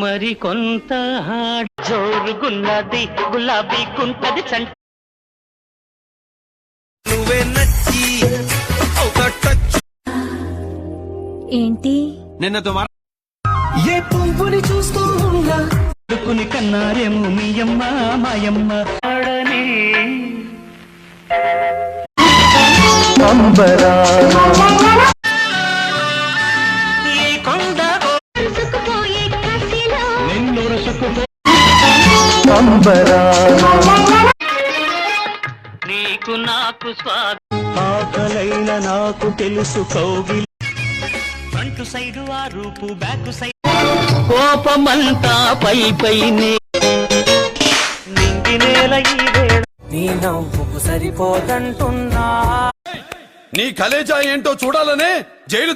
మరి కొంత జోరుగున్నది గులాబీ కుంటది చంట నువ్వే నచ్చి ఒక టచ్ ఏంటి నిన్నతో ఏ పువ్వుని చూస్తూ ఉన్నా దుక్కుని కన్నారేమో మీయమ్మ మాయమ్మ ఆడని ఈ కొండ నిన్ను రసుకుపో నీకు నాకు ఆకలైన నాకు తెలుసు కౌగిలి ఫ్రంట్ సైడు ఆ రూపు బ్యాక్ సైడ్ కోపమంతా పై పైనే నింగి నేల ఈ వేళ నీ నవ్వుకు సరిపోదంటున్నా నీ కలేజా ఏంటో చూడాలనే జైలు